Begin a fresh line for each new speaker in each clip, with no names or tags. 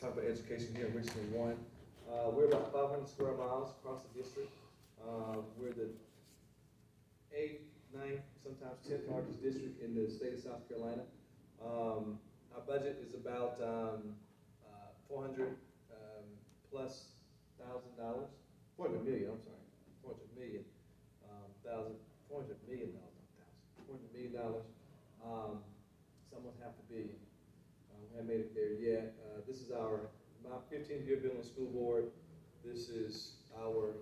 talk about education here in Richland 1. We're about 500 square miles across the district. We're the 8th, 9th, sometimes 10th largest district in the state of South Carolina. Our budget is about 400 plus $1,000, 400 million, I'm sorry, 400 million, $400 million, not $1,000, $400 million, it's almost half a billion. We haven't made it there yet. This is my 15th year being on the school board. This is our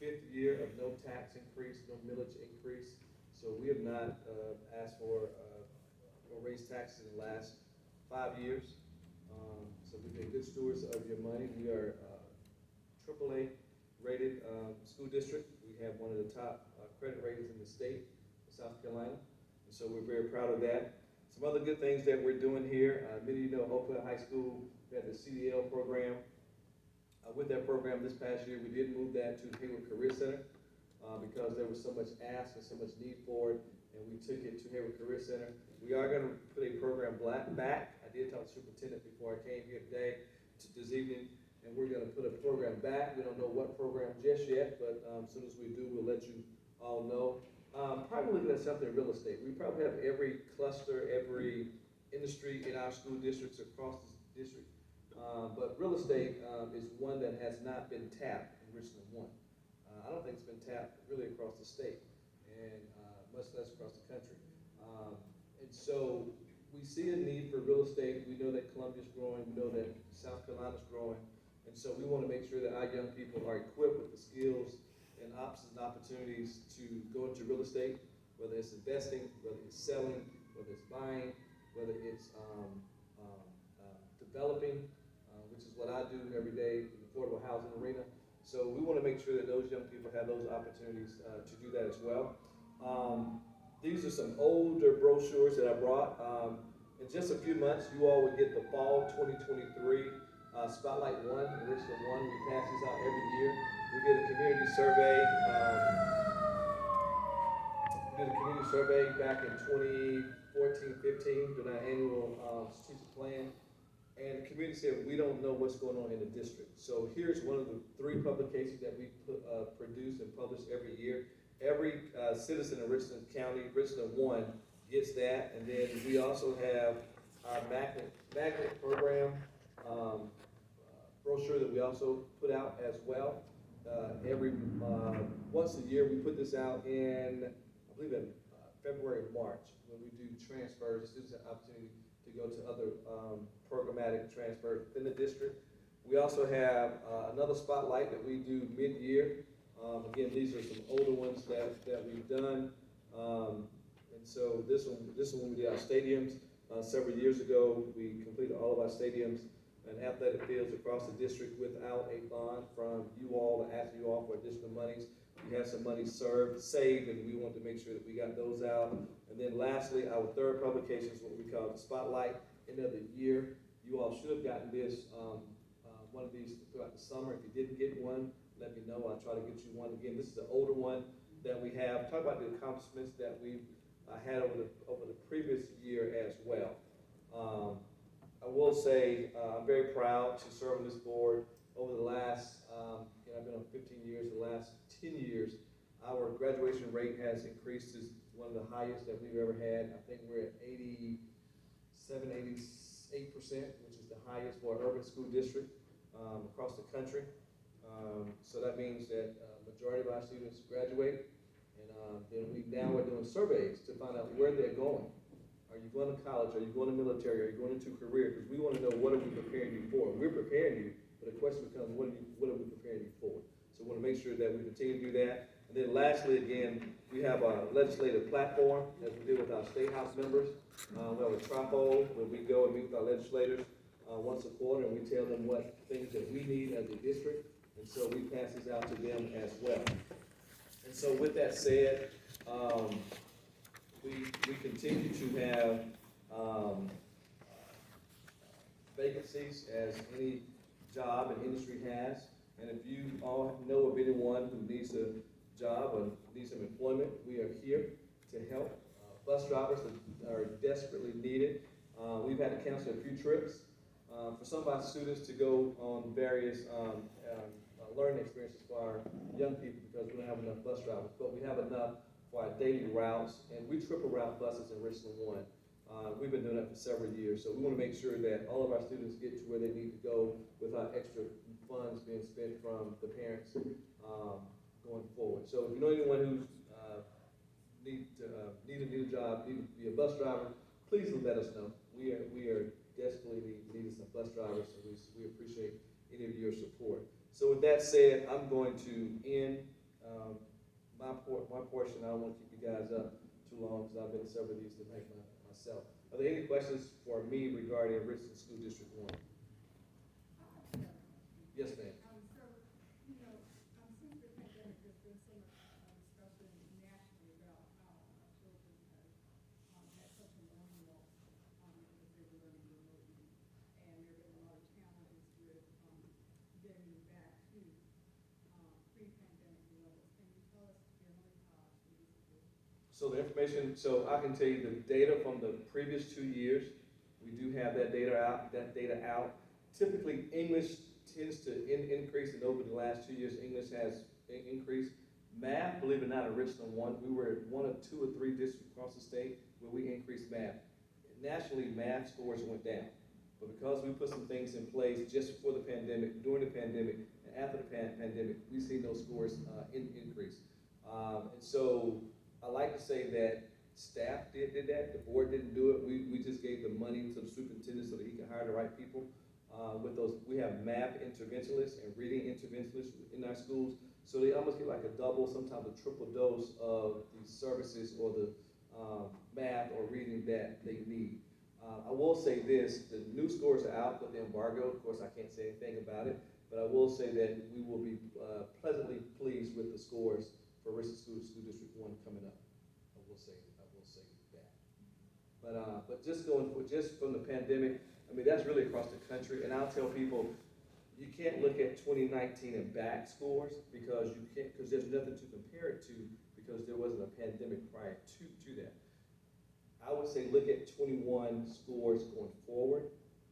5th year of no tax increase, no millage increase. So we have not asked for or raised taxes in the last 5 years. So we've been good stewards of your money. We are AAA rated school district. We have one of the top credit ratings in the state of South Carolina. And so we're very proud of that. Some other good things that we're doing here. Many of you know Oakland High School, we had the CDL program. With that program this past year, we did move that to Hayward Career Center because there was so much ask and so much need for it, and we took it to Hayward Career Center. We are going to put a program back. I did talk to the superintendent before I came here today, this evening, and we're going to put a program back. We don't know what program just yet, but as soon as we do, we'll let you all know. Probably looking at something in real estate. We probably have every cluster, every industry in our school districts across the district. But real estate is one that has not been tapped in Richland 1. I don't think it's been tapped really across the state, and much less across the country. And so we see a need for real estate. We know that Columbia's growing. We know that South Carolina's growing. And so we want to make sure that our young people are equipped with the skills and options and opportunities to go into real estate, whether it's investing, whether it's selling, whether it's buying, whether it's developing, which is what I do every day in the affordable housing arena. So we want to make sure that those young people have those opportunities to do that as well. These are some older brochures that I brought. In just a few months, you all will get the fall 2023 Spotlight 1 and Richland 1. We pass these out every year. We did a community survey. Back in 2014-15 during our annual strategic plan. And the community said, we don't know what's going on in the district. So here's one of the 3 publications that we produce and publish every year. Every citizen in Richland County, Richland 1, gets that. And then we also have our magnet program brochure that we also put out as well. Every once a year, we put this out in, I believe in February or March, when we do transfers. Students have opportunity to go to other programmatic transfers within the district. We also have another spotlight that we do mid-year. Again, these are some older ones that we've done. And so this one we did our stadiums several years ago. We completed all of our stadiums and athletic fields across the district without a bond from you all to ask you all for additional monies. We have some money saved, and we want to make sure that we got those out. And then lastly, our third publication is what we call the Spotlight End of the Year. You all should have gotten this, one of these throughout the summer. If you didn't get one, let me know. I'll try to get you one again. This is the older one that we have. Talk about the accomplishments that we've had over the previous year as well. I will say I'm very proud to serve on this board. Over the last, I've been on 15 years, the last 10 years, our graduation rate has increased to one of the highest that we've ever had. I think we're at 87, 88%, which is the highest for an urban school district across the country. So that means that majority of our students graduate, and then now we're doing surveys to find out where they're going. Are you going to college? Are you going to military? Are you going into career? Because we want to know, what are we preparing you for? We're preparing you, but the question becomes, what are we preparing you for? So we want to make sure that we continue to do that. And then lastly, again, we have a legislative platform, as we do with our state house members. We have a trifold where we go and meet with our legislators once a quarter, and we tell them what things that we need as a district. And so we pass this out to them as well. And so with that said, we continue to have vacancies as any job and industry has. And if you all know of anyone who needs a job or needs some employment, we are here to help. Bus drivers are desperately needed. We've had to cancel a few trips for some of our students to go on various learning experiences for our young people because we don't have enough bus drivers, but we have enough for our daily routes, and we triple route buses in Richland 1. We've been doing that for several years, so we want to make sure that all of our students get to where they need to go without extra funds being spent from the parents going forward. So if you know anyone who's need a new job, need to be a bus driver, please let us know. We are desperately needing some bus drivers, and we appreciate any of your support. So with that said, I'm going to end my portion. I don't want to keep you guys up too long because I've been to several of these tonight myself. Are there any questions for me regarding Richland School District 1? Yes, ma'am. So the information, so I can tell you the data from the previous 2 years, we do have that data out. Typically, English tends to increase, and over the last 2 years, English has increased. Math, believe it or not, in Richland 1, we were one of 2 or 3 districts across the state where we increased math. Nationally, math scores went down. But because we put some things in place just before the pandemic, during the pandemic, and after the pandemic, we've seen those scores increase. And so I like to say that staff did that, the board didn't do it. We just gave the money to the superintendent so that he can hire the right people. With those, we have math interventionists and reading interventionists in our schools. So they almost get like a double, sometimes a triple dose of the services or the math or reading that they need. I will say this, the new scores are out with the embargo. Of course, I can't say anything about it, but I will say that we will be pleasantly pleased with the scores for Richland School District 1 coming up. I will say that. But just from the pandemic, I mean, that's really across the country, and I'll tell people, you can't look at 2019 and back scores because there's nothing to compare it to because there wasn't a pandemic prior to that. I would say look at 21 scores going forward,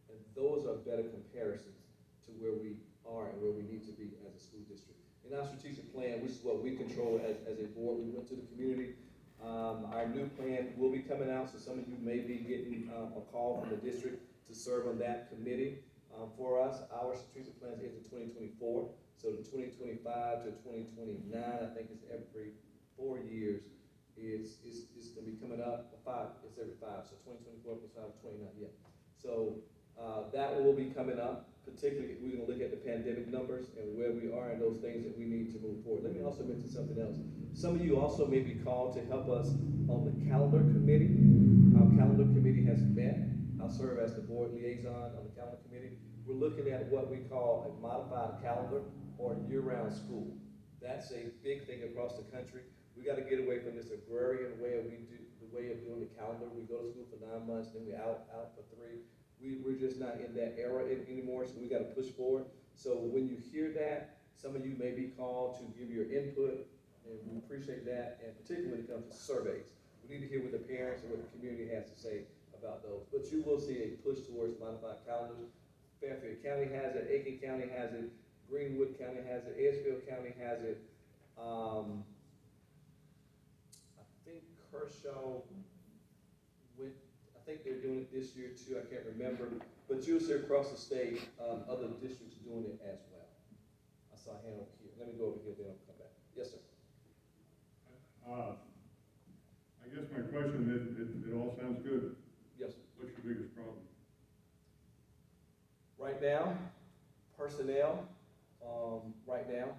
and those are better comparisons to where we are and where we need to be as a school district. In our strategic plan, which is what we control as a board, we went to the community. Our new plan will be coming out, so some of you may be getting a call from the district to serve on that committee. For us, our strategic plan is to 2024, so the 2025 to 2029, I think it's every 4 years, is going to be coming up. It's every 5, so 2024 plus 5 is 29, yeah. So that will be coming up. Particularly, we're going to look at the pandemic numbers and where we are and those things that we need to move forward. Let me also mention something else. Some of you also may be called to help us on the calendar committee. Our calendar committee has met. I'll serve as the board liaison on the calendar committee. We're looking at what we call a modified calendar or year-round school. That's a big thing across the country. We got to get away from this agrarian way of doing the calendar. We go to school for 9 months, then we out for 3. We're just not in that era anymore, so we got to push forward. So when you hear that, some of you may be called to give your input, and we appreciate that, and particularly when it comes to surveys. We need to hear what the parents and what the community has to say about those. But you will see a push towards modified calendars. Fairfield County has it, Aiken County has it, Greenwood County has it, Edgefield County has it. I think Kershaw I think they're doing it this year too, I can't remember, but you'll see across the state, other districts doing it as well. I saw a hand over here. Let me go over here, then I'll come back. Yes, sir.
I guess my question is, it all sounds good.
Yes, sir.
What's your biggest problem?
Right now, personnel, right now,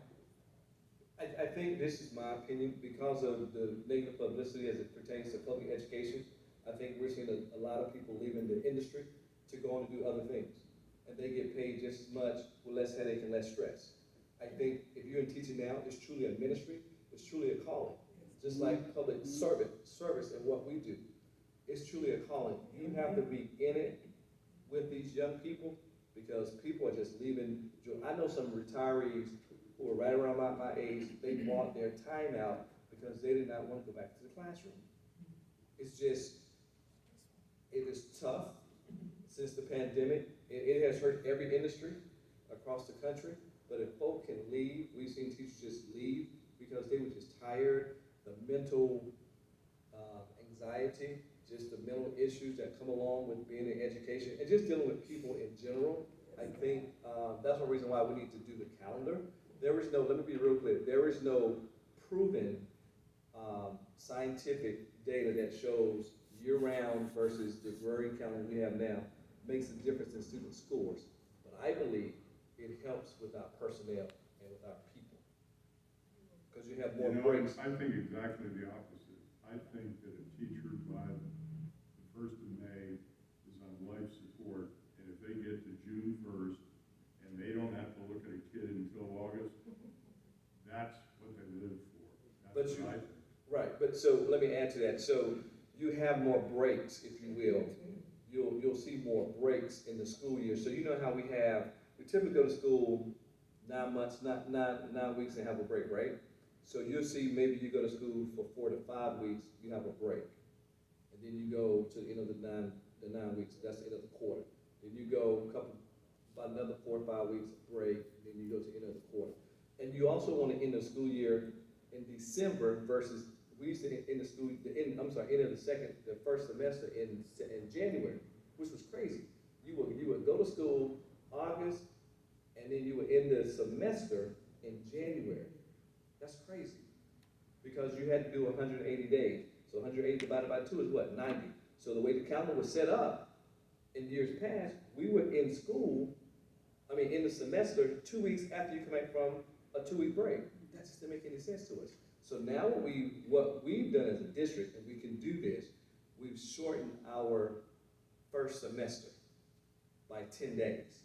I think this is my opinion, because of the negative publicity as it pertains to public education, I think we're seeing a lot of people leaving the industry to go on and do other things. And they get paid just as much with less headache and less stress. I think if you're in teaching now, it's truly a ministry, it's truly a calling. Just like public service and what we do. It's truly a calling. You have to be in it with these young people because people are just leaving. I know some retirees who are right around my age, they bought their time out because they did not want to go back to the classroom. It's just, it is tough since the pandemic. It has hurt every industry across the country, but if folk can leave, we've seen teachers just leave because they were just tired, the mental anxiety, just the mental issues that come along with being in education, and just dealing with people in general. I think that's one reason why we need to do the calendar. There is no, let me be real clear, there is no proven scientific data that shows year-round versus the growing calendar we have now makes a difference in student scores. But I believe it helps with our personnel and with our people. Because you have more breaks.
I think exactly the opposite. I think that a teacher by the 1st of May is on life support, and if they get to June 1st and they don't have to look at a kid until August, that's what they live for. That's what I think.
Right, but so let me add to that. So you have more breaks, if you will. You'll see more breaks in the school year. So you know how we typically go to school 9 months, not 9 weeks and have a break, right? So you'll see maybe you go to school for 4 to 5 weeks, you have a break. And then you go to the end of the nine weeks, that's the end of the quarter. Then you go about another 4 or 5 weeks break, and then you go to the end of the quarter. And you also want to end the school year in December versus we used to end the first semester in January, which was crazy. You would go to school August, and then you would end the semester in January. That's crazy, because you had to do 180 days. So 180 divided by 2 is what, 90. So the way the calendar was set up in years past, we were in school, in the semester 2 weeks after you come back from a 2-week break. That just didn't make any sense to us. So now what we've done as a district, and we can do this, we've shortened our first semester by 10 days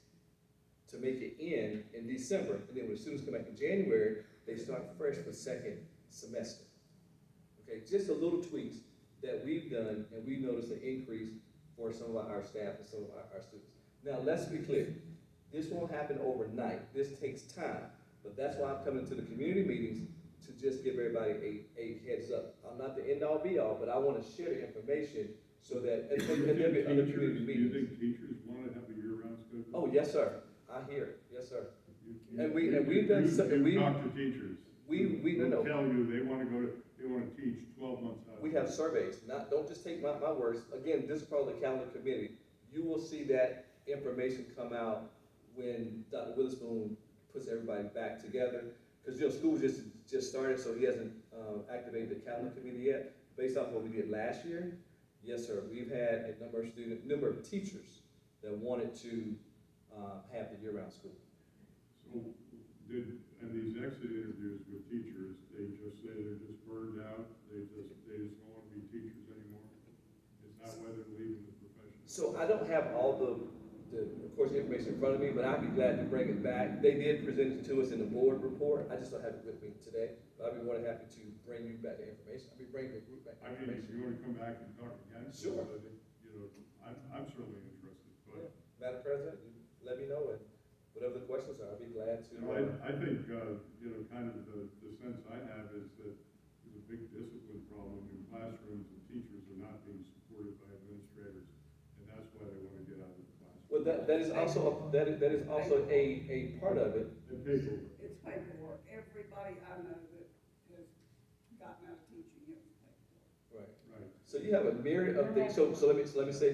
to make it end in December. And then when the students come back in January, they start fresh for second semester. Okay, just a little tweaks that we've done, and we noticed an increase for some of our staff and some of our students. Now, let's be clear. This won't happen overnight. This takes time. But that's why I'm coming to the community meetings to just give everybody a heads up. I'm not the end all be all, but I want to share the information so that, and there'll be other community meetings.
Do you think teachers want to have a year-round schedule?
Oh, yes, sir. I hear it. Yes, sir.
Talk to teachers. They'll tell you they want to teach 12 months out.
We have surveys. Don't just take my words. Again, this is part of the calendar committee. You will see that information come out when Dr. Witherspoon puts everybody back together. Because school just started, so he hasn't activated the calendar committee yet. Based off what we did last year, yes, sir. We've had a number of teachers that wanted to have the year-round school.
So, in these exit interviews with teachers, they just say they're just burned out. They just don't want to be teachers anymore. It's not why they're leaving the profession.
So I don't have all the of course, information in front of me, but I'd be glad to bring it back. They did present it to us in the board report. I just don't have it with me today, but I'd be more than happy to bring you back the information. I'd be bringing the group back the information.
If you want to come back and talk again,
sure.
I'm certainly interested. But
Madam President, you let me know, and whatever the questions are, I'd be glad to.
I think kind of the sense I have is that there's a big discipline problem in classrooms, and teachers are not being supported by administrators, and that's why they want to get out of the classroom.
Well, that is also a part of it.
It's paperwork. Everybody I know that has gotten out of teaching, it was paperwork.
Right. So you have a myriad of things. So let me say,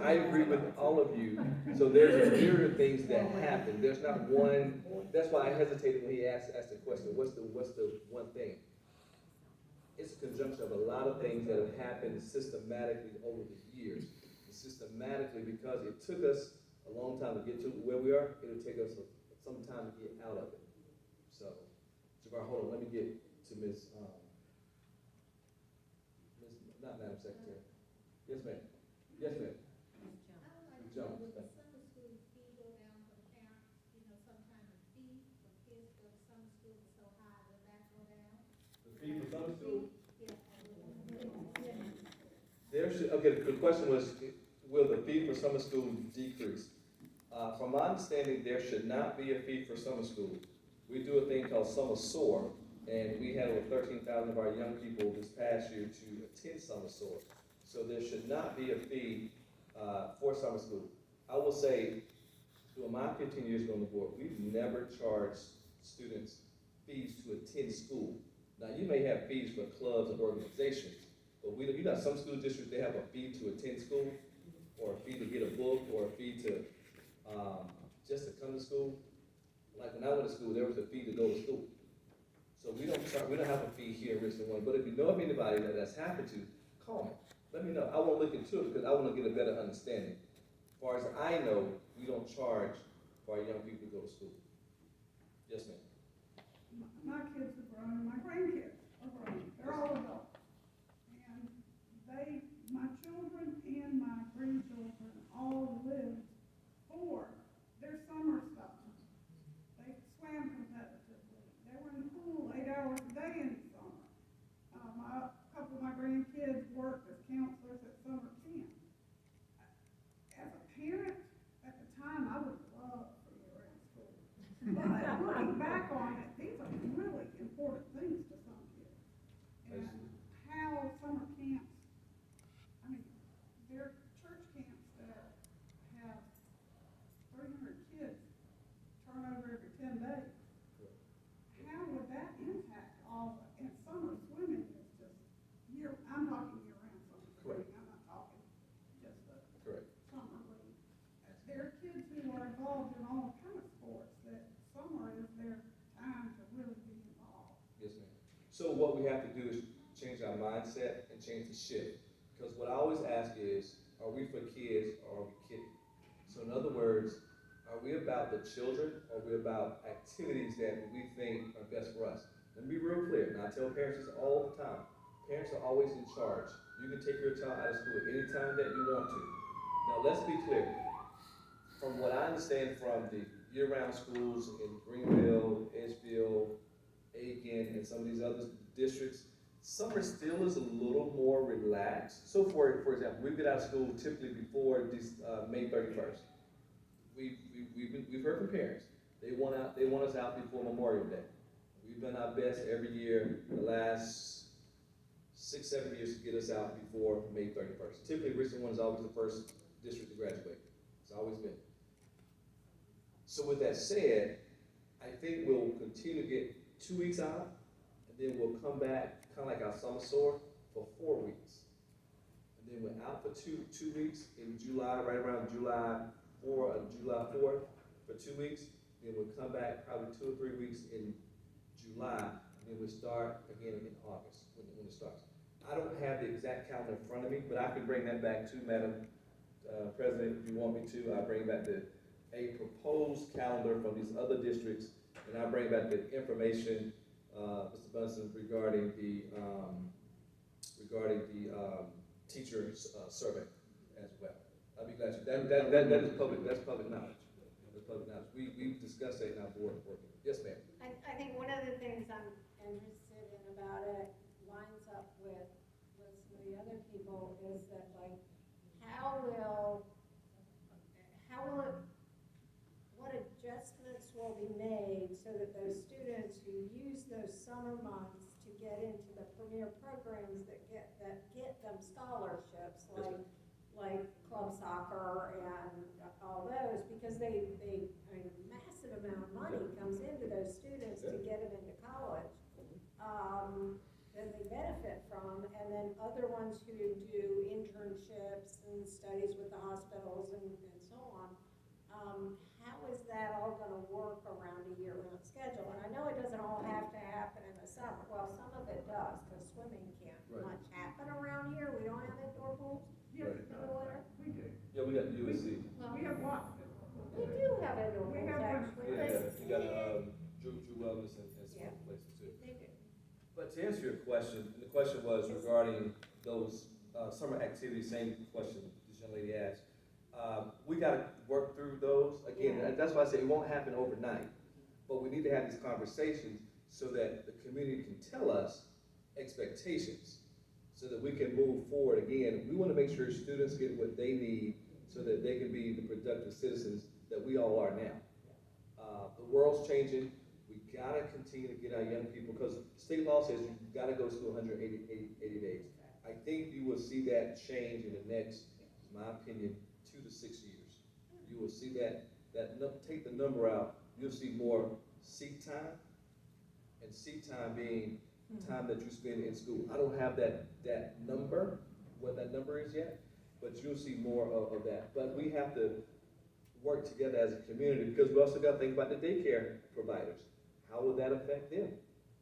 I agree with all of you. So there's a myriad of things that happen. There's not one. That's why I hesitated when he asked the question. What's the one thing? It's a conjunction of a lot of things that have happened systematically over the years. Systematically, because it took us a long time to get to where we are, it'll take us some time to get out of it. So, Jabbar, hold on, let me get to not Madam Secretary. Yes, ma'am. Yes, ma'am. Jones.
Would the summer school fee go down for the parents? Sometimes the fee for kids go to summer school is so high, will that go down?
The fee for summer school?
Yeah.
Okay, the question was, will the fee for summer school decrease? From my understanding, there should not be a fee for summer school. We do a thing called Summer Soar, and we had over 13,000 of our young people this past year to attend Summer Soar. So there should not be a fee for summer school. I will say, During my 15 years on the board, we've never charged students fees to attend school. Now, you may have fees for clubs and organizations, but you got some school districts, they have a fee to attend school, or a fee to get a book, or a fee to, just to come to school. Like when I went to school, there was a fee to go to school. So we don't have a fee here in Richland One, but if you know of anybody that's happened to, call me. Let me know. I want to look into it because I want to get a better understanding. As far as I know, we don't charge for our young people to go to school. Yes, ma'am.
My kids are grown, my grandkids are grown, they're all adults. And my children and my grandchildren all lived for their summer stuff. They swam competitively, they were in the pool 8 hours a day in the summer. A couple of my grandkids worked as counselors at summer camp. As a parent, at the time, I would love for year-round school. But looking back on it, these are really important things to some kids. And how summer camps, I mean, there are church camps that have 300 kids turn over every 10 days. How would that impact all, and summer swimming is just I'm talking year-round summer swimming, I'm not talking just the summer league. There are kids who are involved in all kind of sports that summer is their time to really be involved.
Yes, ma'am. So what we have to do is change our mindset and change the shift. Because what I always ask is, are we for kids or are we kidding? So in other words, are we about the children or are we about activities that we think are best for us? Let me be real clear, and I tell parents this all the time. Parents are always in charge. You can take your child out of school at any time that you want to. Now let's be clear. From what I understand from the year-round schools in Greenville, Edgefield, Aiken, and some of these other districts, summer still is a little more relaxed. So for example, we get out of school typically before May 31st. We've heard from parents. They want us out before Memorial Day. We've done our best every year the last 6-7 years to get us out before May 31st. Typically, Richland One is always the first district to graduate. It's always been. So with that said, I think we'll continue to get 2 weeks out, and then we'll come back kind of like our summer soar for 4 weeks. And then we're out for two weeks in July, right around July 4th for 2 weeks. Then we'll come back probably 2 or 3 weeks in July, and then we'll start again in August when it starts. I don't have the exact calendar in front of me, but I can bring that back to Madam President if you want me to. I'll bring back a proposed calendar from these other districts, and I'll bring back the information, Mr. Bunsen, regarding the teacher survey as well. I'll be glad to. That is public. That's public knowledge. That's public knowledge. We've discussed that in our board working. Yes, ma'am.
I think one of the things I'm interested in about it lines up with some of the other people is that, like, what adjustments will be made so that those students who use those summer months to get into the premier programs that get them scholarships, like club soccer and all those, because I mean, a massive amount of money comes into those students to get them into college, that they benefit from, and then other ones who do internships and studies with the hospitals and so on. How is that all gonna work around a year-round schedule? And I know it doesn't all have to happen in the summer. Well, some of it does, because swimming can't much happen around here. We don't have indoor pools.
Yes,
in the winter.
we do.
Yeah, we got USC.
We have lots of
We do have indoor
We
pools,
have one.
actually.
Yeah, you got Drew Wellness and some
Yeah.
other places too.
They do.
But to answer your question, the question was regarding those summer activities, same question this young lady asked. We gotta work through those, again,
Yeah.
that's why I say it won't happen overnight. But we need to have these conversations so that the community can tell us expectations, so that we can move forward. Again, we wanna make sure students get what they need so that they can be the productive citizens that we all are now. The world's changing. We gotta continue to get our young people, because state law says you gotta go to school 180 days. I think you will see that change in the next, in my opinion, 2 to 6 years. You will see that take the number out, you'll see more seat time. And seat time being time that you spend in school. I don't have that number, what that number is yet, but you'll see more of that. But we have to work together as a community, because we also got to think about the daycare providers. How will that affect them?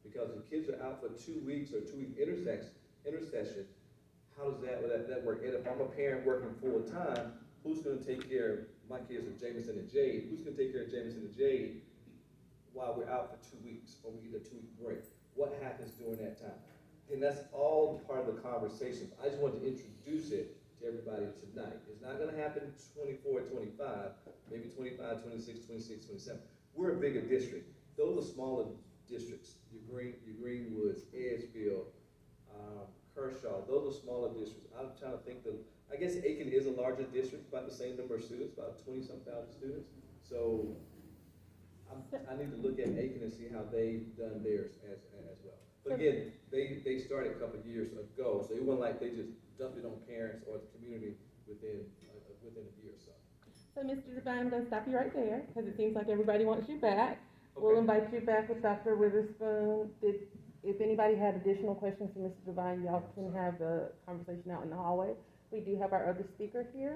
Because the kids are out for 2 weeks or 2 week intersession, how does that work? And if I'm a parent working full time, who's gonna take care of my kids of Jameson and Jade? Who's gonna take care of Jameson and Jade while we're out for 2 weeks, or we get a 2 week break? What happens during that time? And that's all part of the conversation. I just wanted to introduce it to everybody tonight. It's not gonna happen 24, 25, maybe 25, 26, 26, 27. We're a bigger district. Those are smaller districts. Your Greenwoods, Edgefield, Kershaw, those are smaller districts. I'm trying to think I guess Aiken is a larger district, about the same number of students, about 20-some thousand students. So I need to look at Aiken and see how they've done theirs as well. But again, they started a couple of years ago, so it wasn't like they just dumped it on parents or the community within a year or so.
So, Mr. Devine, I'm gonna stop you right there, because it seems like everybody wants you back.
Okay.
We'll invite you back with Dr. Witherspoon. If anybody had additional questions for Mr. Devine, y'all can have the conversation out in the hallway. We do have our other speaker here.